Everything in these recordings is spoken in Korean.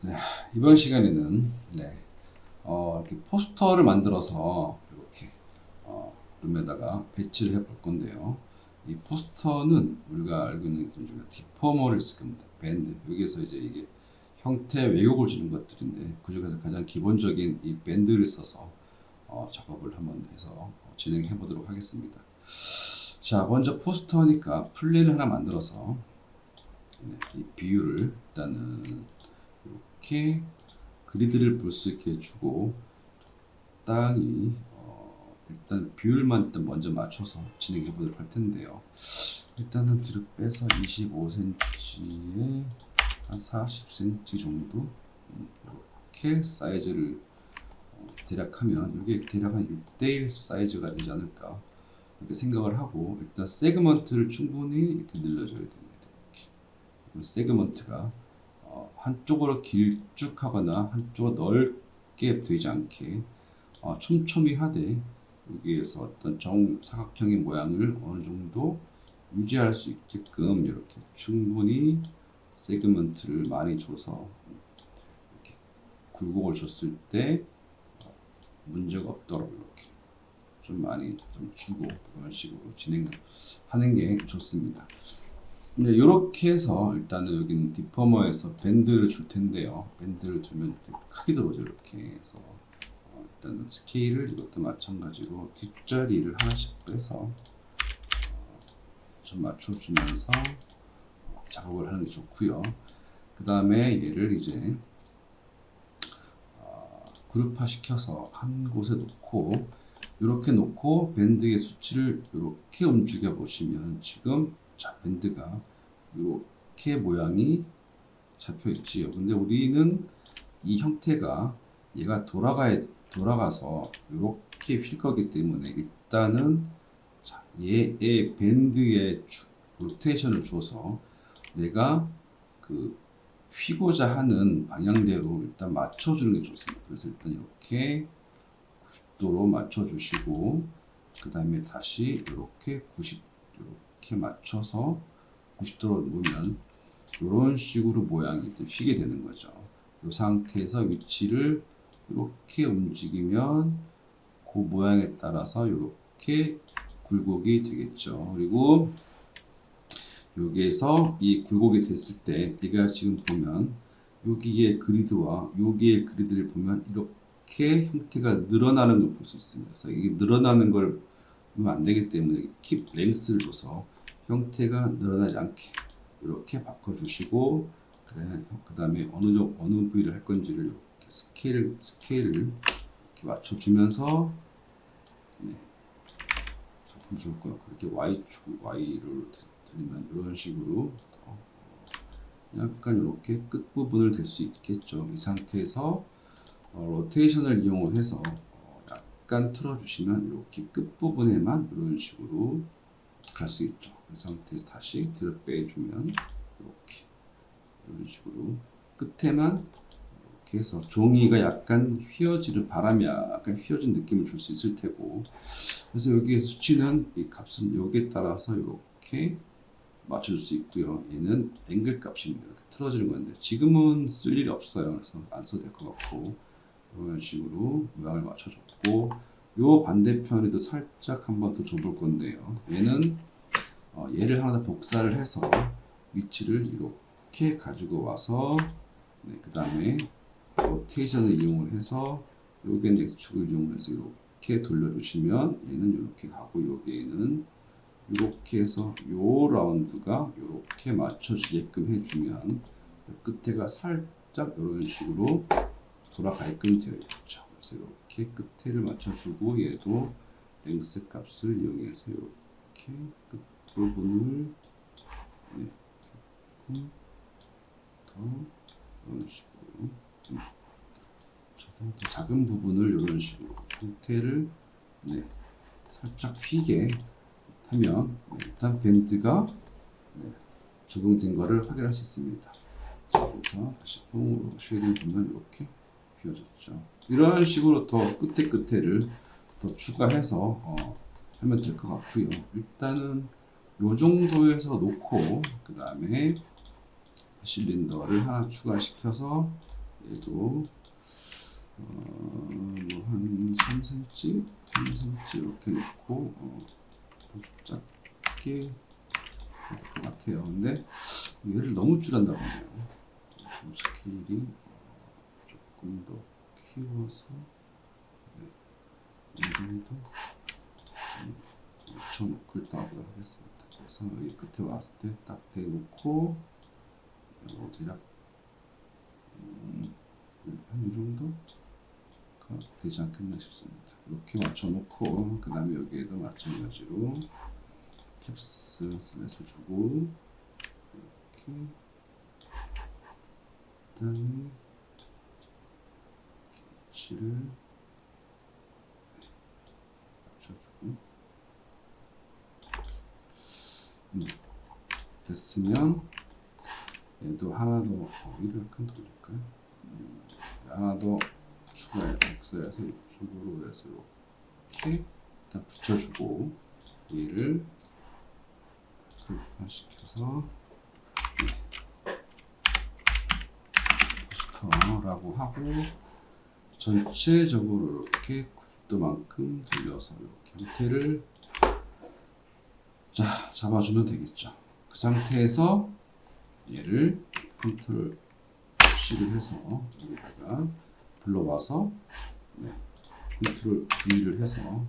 네, 이번 시간에는 이렇게 포스터를 만들어서 이렇게 룸에다가 배치를 해 볼 건데요. 이 포스터는 우리가 알고 있는 기준 중에 디포머를 쓸 겁니다. 밴드. 여기에서 이제 이게 형태 왜곡을 주는 것들인데 그 중에서 가장 기본적인 이 밴드를 써서 작업을 한번 해서 진행해 보도록 하겠습니다. 자, 먼저 포스터니까 플랜을 하나 만들어서 이 비율을 일단은 이렇게 그리드를 볼 수 있게 해주고 적당히 일단 비율만 일단 먼저 맞춰서 진행해 보도록 할 텐데요. 일단은 뒤로 빼서 25cm에 한 40cm 정도 이렇게 사이즈를 대략 하면 이게 대략 한 1대1 사이즈가 되지 않을까 이렇게 생각을 하고, 일단 세그먼트를 충분히 이렇게 늘려줘야 됩니다. 이렇게 세그먼트가 한쪽으로 길쭉하거나 한쪽으로 넓게 되지 않게 촘촘히 하되 여기에서 어떤 정사각형의 모양을 어느 정도 유지할 수 있게끔 이렇게 충분히 세그먼트를 많이 줘서 이렇게 굴곡을 줬을 때 문제가 없도록 이렇게 좀 많이 좀 주고 이런 식으로 진행하는 게 좋습니다. 이렇게 해서 일단은 여기는 디포머에서 밴드를 줄 텐데요. 밴드를 주면 크게 들어오죠. 이렇게 해서 일단은 스케일을 이것도 마찬가지로 뒷자리를 하나씩 빼서 좀 맞춰주면서 작업을 하는 게 좋고요. 그 다음에 얘를 이제 그룹화 시켜서 한 곳에 놓고, 이렇게 놓고 밴드의 수치를 이렇게 움직여 보시면 지금 자, 밴드가 이렇게 모양이 잡혀 있지요. 근데 우리는 이 형태가 얘가 돌아가서 이렇게 휠 거기 때문에 일단은 자, 얘의 밴드의 로테이션을 줘서 내가 그 휘고자 하는 방향대로 일단 맞춰주는 게 좋습니다. 그래서 일단 이렇게 90도로 맞춰주시고, 그 다음에 다시 이렇게 90 이렇게 맞춰서 90도로 놓으면 이런 식으로 모양이 휘게 되는 거죠. 이 상태에서 위치를 이렇게 움직이면 그 모양에 따라서 이렇게 굴곡이 되겠죠. 그리고 여기에서 이 굴곡이 됐을 때 얘가 지금 보면 여기의 그리드와 여기의 그리드를 보면 이렇게 형태가 늘어나는 걸 볼 수 있습니다. 그래서 이게 늘어나는 걸 보면 안 되기 때문에 킵 랭스를 줘서 형태가 늘어나지 않게 이렇게 바꿔주시고, 그 다음에 어느 부위를 할 건지를 이렇게 스케일을 이렇게 맞춰주면서 작품 좋을 거예요. 그렇게 Y를 드리면 이런 식으로 약간 이렇게 끝부분을 댈 수 있겠죠. 이 상태에서 로테이션을 이용을 해서 약간 틀어주시면 이렇게 끝부분에만 이런 식으로 갈 수 있죠. 이 상태에서 다시 뒤로 빼주면 이렇게 이런 식으로 끝에만 이렇게 해서 종이가 약간 휘어지는 바람이 약간 휘어진 느낌을 줄 수 있을 테고, 그래서 여기에 수치는 이 값은 여기에 따라서 이렇게 맞춰줄 수 있고요. 얘는 앵글 값입니다. 이렇게 틀어지는 건데 지금은 쓸 일이 없어요. 그래서 안 써도 될 것 같고, 이런 식으로 모양을 맞춰줬고, 요 반대편에도 살짝 한번 더 줘볼 건데요. 얘는 얘를 하나 더 복사를 해서 위치를 이렇게 가지고 와서 그 다음에 로테이션을 이용을 해서 요게 X축을 이용해서 이렇게 돌려주시면 얘는 이렇게 가고, 여기에는 이렇게 해서 요 라운드가 이렇게 맞춰지게끔 해주면 끝에가 살짝 이런 식으로 돌아가게끔 되어 있죠. 그래서 이렇게 끝에를 맞춰주고, 얘도 랭스 값을 이용해서 이렇게 끝 부분을 더 이런 식으로 더 작은 부분을 이런 식으로 형태를 살짝 휘게 하면 일단 밴드가 적용된 것을 확인할 수 있습니다. 자, 그래서 다시 폼으로 쉐이딩 보면 이렇게 휘어졌죠. 이런 식으로 더 끝에를 더 추가해서 하면 될 것 같고요. 일단은 요 정도에서 놓고 그 다음에 실린더를 하나 추가시켜서 얘도 뭐한 3cm, 3cm 이렇게 놓고 좀 작게 될 것 같아요. 근데 얘를 너무 줄였나 보네요. 좀 스케일이 조금 더 키워서 이 정도 붙여놓고 일단 하도록 하겠습니다. 그래서 여기 끝에 왔을 때 딱 대놓고 대략 한 이 정도가 되지 않겠나 싶습니다. 이렇게 맞춰놓고 그 다음에 여기에도 마찬가지로 캡스 슬랫을 주고 이렇게 그 다음에 위치를 맞춰주고 됐으면 얘도 하나 더 위로 약간 돌릴까요? 하나 더 추가해 복사해서 이쪽으로 해서 이렇게 일단 붙여주고 얘를 그룹화시켜서 포스터라고 하고 전체적으로 이렇게 90도만큼 돌려서 이렇게 형태를 잡아주면 되겠죠. 그 상태에서 얘를 컨트롤 C를 해서 여기다가 불러와서 컨트롤 V를 해서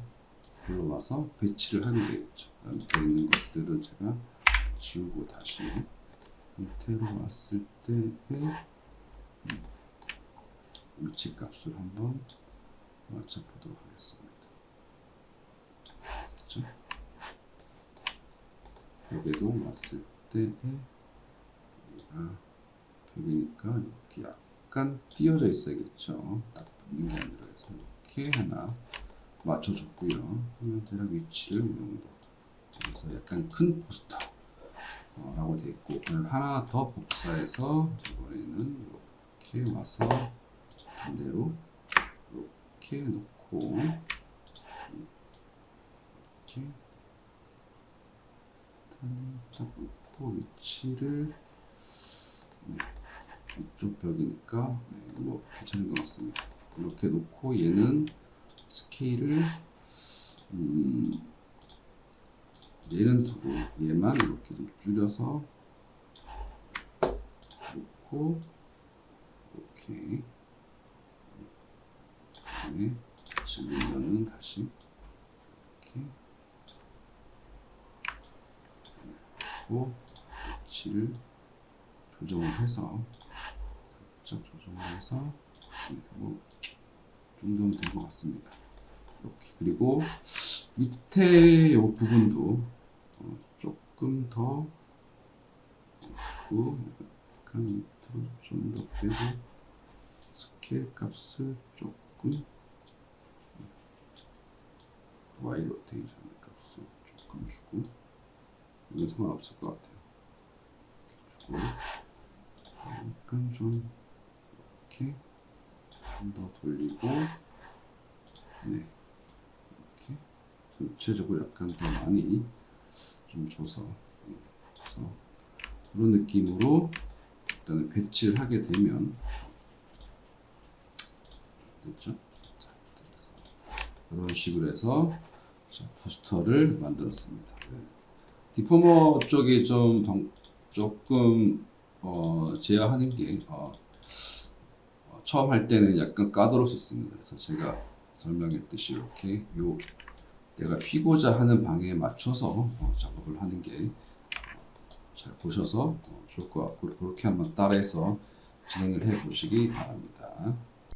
불러와서 배치를 하게 되겠죠. 밑에 있는 것들은 제가 지우고 다시 형태로 왔을 때의 위치 값을 한번 맞춰보도록 하겠습니다. 됐죠? 벽에도 왔을 때의 얘가 벽이니까 이렇게 약간 띄어져 있어야겠죠. 딱 붙는 게 아니라 해서 이렇게 하나 맞춰줬고요. 그러면 대략 위치를 이 정도. 그래서 약간 큰 포스터 라고 되어 있고 오늘 하나 더 복사해서 이번에는 이렇게 와서 반대로 이렇게 놓고 이렇게 딱 놓고 위치를 이쪽 벽이니까 뭐 괜찮은 것 같습니다. 이렇게 놓고 얘는 스케일을 얘는 두고 얘만 이렇게 좀 줄여서 놓고 이렇게 그다음에 지우면은 다시 이렇게 놓고 위치를 조정을 해서 살짝 조정을 해서 뭐 정도면 될 것 같습니다. 이렇게 그리고 밑에 이 부분도 조금 더 주고 약간 밑으로 좀 더 빼고 스케일 값을 조금 Y 로테이션 값을 조금 주고 이건 상관없을 것 같아요. 이렇게 주고 약간 좀 이렇게 좀 더 돌리고 이렇게 전체적으로 약간 더 많이 좀 줘서 그래서 그런 느낌으로 일단은 배치를 하게 되면 됐죠? 자, 이런 식으로 해서 포스터를 만들었습니다. 디포머 쪽이 조금 제어하는 게 처음 할 때는 약간 까다로울 수 있습니다. 그래서 제가 설명했듯이 이렇게 내가 피고자 하는 방향에 맞춰서 작업을 하는 게 잘 보셔서 좋을 것 같고 그렇게 한번 따라해서 진행을 해 보시기 바랍니다.